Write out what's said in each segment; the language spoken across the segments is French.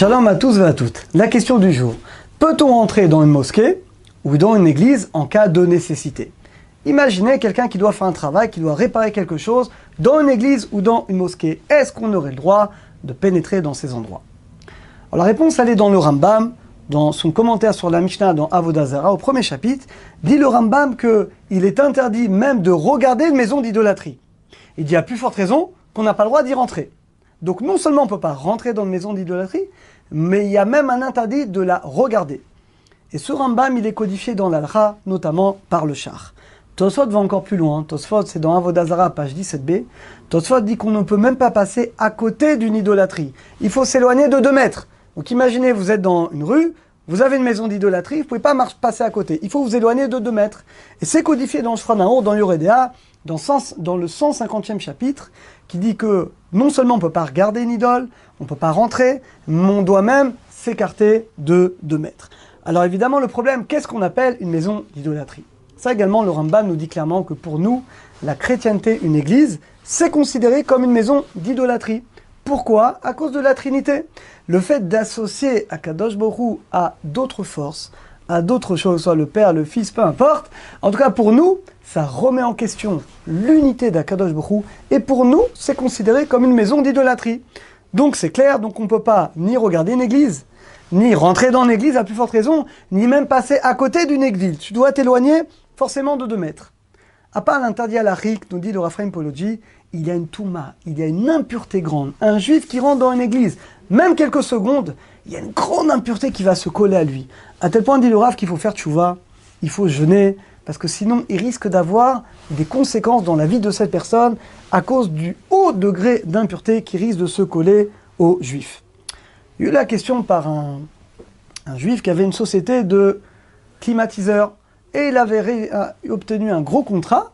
Shalom à tous et à toutes. La question du jour. Peut-on entrer dans une mosquée ou dans une église en cas de nécessité? Imaginez quelqu'un qui doit faire un travail, qui doit réparer quelque chose dans une église ou dans une mosquée. Est-ce qu'on aurait le droit de pénétrer dans ces endroits? Alors la réponse, elle est dans le Rambam, dans son commentaire sur la Mishnah dans Avodah Zarah, au premier chapitre, dit le Rambam qu'il est interdit même de regarder une maison d'idolâtrie. Il dit à plus forte raison qu'on n'a pas le droit d'y rentrer. Donc non seulement on ne peut pas rentrer dans une maison d'idolâtrie, mais il y a même un interdit de la regarder. Et ce Rambam, il est codifié dans l'Alcha, notamment par le Shach. Tosfot va encore plus loin. Tosfot, c'est dans Avodah Zarah, page 17b. Tosfot dit qu'on ne peut même pas passer à côté d'une idolâtrie. Il faut s'éloigner de 2 mètres. Donc imaginez, vous êtes dans une rue, vous avez une maison d'idolâtrie, vous ne pouvez pas passer à côté. Il faut vous éloigner de 2 mètres. Et c'est codifié dans Shulchan Arour, dans Yoredea, dans le 150e chapitre, qui dit que non seulement on ne peut pas regarder une idole, on ne peut pas rentrer, mais on doit même s'écarter de 2 mètres. Alors évidemment, le problème, qu'est-ce qu'on appelle une maison d'idolâtrie? Ça également, le Rambam nous dit clairement que pour nous, la chrétienté, une église, c'est considéré comme une maison d'idolâtrie. Pourquoi? À cause de la Trinité. Le fait d'associer Akadosh Baruch Hu à d'autres forces, à d'autres choses, soit le Père, le Fils, peu importe. En tout cas, pour nous, ça remet en question l'unité d'Akadosh Baruch Hu. Et pour nous, c'est considéré comme une maison d'idolâtrie. Donc c'est clair, donc on ne peut pas ni regarder une église, ni rentrer dans une église à plus forte raison, ni même passer à côté d'une église. Tu dois t'éloigner forcément de 2 mètres. À part l'interdit halachique, nous dit le Raphaim Pologi, il y a une touma, il y a une impureté grande. Un juif qui rentre dans une église, même quelques secondes, il y a une grande impureté qui va se coller à lui. À tel point, dit le Rav, qu'il faut faire tchouva, il faut jeûner, parce que sinon, il risque d'avoir des conséquences dans la vie de cette personne à cause du haut degré d'impureté qui risque de se coller aux juifs. Il y a eu la question par un juif qui avait une société de climatiseurs et il avait obtenu un gros contrat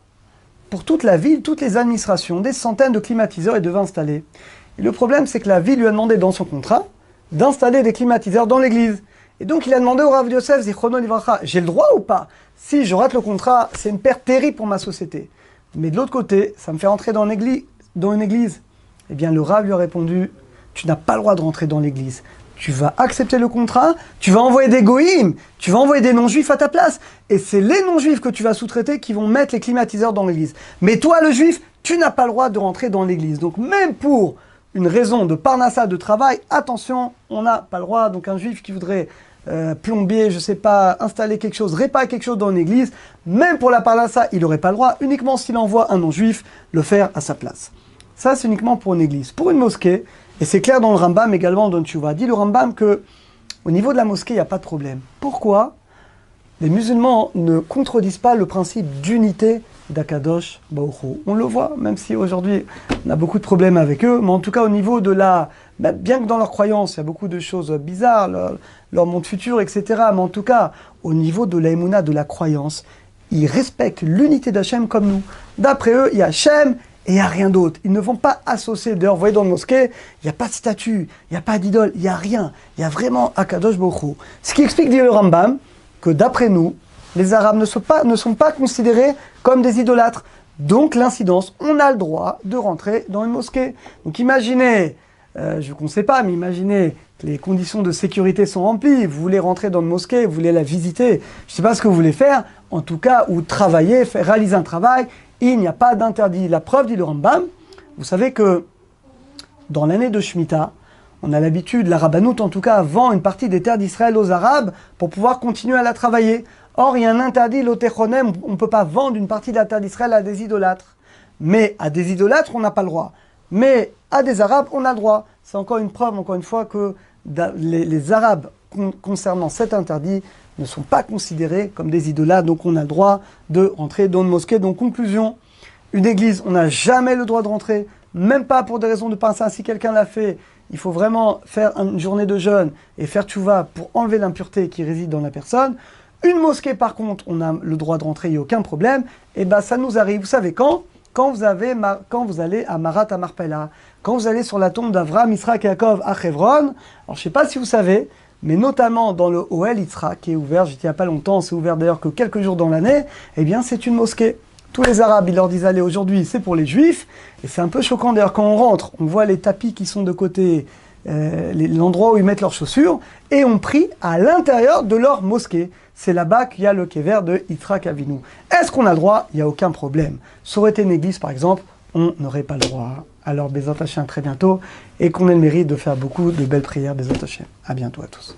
pour toute la ville, toutes les administrations, des centaines de climatiseurs il devait installer. Et le problème, c'est que la ville lui a demandé dans son contrat d'installer des climatiseurs dans l'église. Et donc il a demandé au Rav Yosef Zichrono Livracha, j'ai le droit ou pas? Si je rate le contrat, c'est une perte terrible pour ma société. Mais de l'autre côté, ça me fait rentrer dans une église. Eh bien le Rav lui a répondu, tu n'as pas le droit de rentrer dans l'église. Tu vas accepter le contrat, tu vas envoyer des goïms, tu vas envoyer des non-juifs à ta place. Et c'est les non-juifs que tu vas sous-traiter qui vont mettre les climatiseurs dans l'église. Mais toi, le juif, tu n'as pas le droit de rentrer dans l'église. Donc même pour une raison de parnassa, de travail, attention, on n'a pas le droit. Donc un juif qui voudrait plombier, je ne sais pas, installer quelque chose, réparer quelque chose dans une église, même pour la parnassa, il n'aurait pas le droit, uniquement s'il envoie un non-juif le faire à sa place. Ça, c'est uniquement pour une église. Pour une mosquée, et c'est clair dans le Rambam également, dans le Tchouva, dit le Rambam que au niveau de la mosquée, il n'y a pas de problème. Pourquoi? Les musulmans ne contredisent pas le principe d'unité d'Akadosh Baruch Hu. On le voit, même si aujourd'hui on a beaucoup de problèmes avec eux, mais en tout cas au niveau de la... bien que dans leur croyance, il y a beaucoup de choses bizarres, leur monde futur, etc. Mais en tout cas, au niveau de la émouna, de la croyance, ils respectent l'unité d'Hachem comme nous. D'après eux, il y a Hachem, et il n'y a rien d'autre. Ils ne vont pas associer. D'ailleurs, vous voyez dans la mosquée, il n'y a pas de statue, il n'y a pas d'idole, il n'y a rien. Il y a vraiment Akadosh Baruch Hu. Ce qui explique, dit le Rambam, que d'après nous, les Arabes ne sont pas considérés comme des idolâtres. Donc l'incidence, on a le droit de rentrer dans une mosquée. Donc imaginez, je ne sais pas, mais imaginez que les conditions de sécurité sont remplies, vous voulez rentrer dans une mosquée, vous voulez la visiter, je ne sais pas ce que vous voulez faire, en tout cas, ou travailler, réaliser un travail, il n'y a pas d'interdit. La preuve, dit le Rambam, vous savez que dans l'année de Shemitah, on a l'habitude, la Rabbanout en tout cas, vend une partie des terres d'Israël aux Arabes pour pouvoir continuer à la travailler. Or, il y a un interdit, l'Otechonem, on ne peut pas vendre une partie de la terre d'Israël à des idolâtres. Mais à des idolâtres, on n'a pas le droit. Mais à des Arabes, on a le droit. C'est encore une preuve, encore une fois, que les Arabes, concernant cet interdit, ne sont pas considérés comme des idolâtres, donc on a le droit de rentrer dans une mosquée. Donc conclusion, une église, on n'a jamais le droit de rentrer, même pas pour des raisons de parnassa. Si quelqu'un l'a fait, il faut vraiment faire une journée de jeûne et faire tchouva pour enlever l'impureté qui réside dans la personne. Une mosquée, par contre, on a le droit de rentrer, il n'y a aucun problème. Et bien ça nous arrive, vous savez quand vous allez à Marat Amarpela, quand vous allez sur la tombe d'Avraham, Yitzhak et Yaakov à Hebron. Alors je ne sais pas si vous savez, mais notamment dans le Ohel Yitzhak, qui est ouvert, j'étais il n'y a pas longtemps, c'est ouvert d'ailleurs que quelques jours dans l'année, eh bien c'est une mosquée. Tous les Arabes, ils leur disent, allez, aujourd'hui, c'est pour les Juifs, et c'est un peu choquant d'ailleurs quand on rentre, on voit les tapis qui sont de côté, l'endroit où ils mettent leurs chaussures et ont pris à l'intérieur de leur mosquée. C'est là-bas qu'il y a le kéver de Yitzhak Avinu. Est-ce qu'on a le droit? Il n'y a aucun problème. Ça aurait été une église, par exemple, on n'aurait pas le droit. Alors, Bezat Hashem, très bientôt, et qu'on ait le mérite de faire beaucoup de belles prières, Bezat Hashem. À bientôt à tous.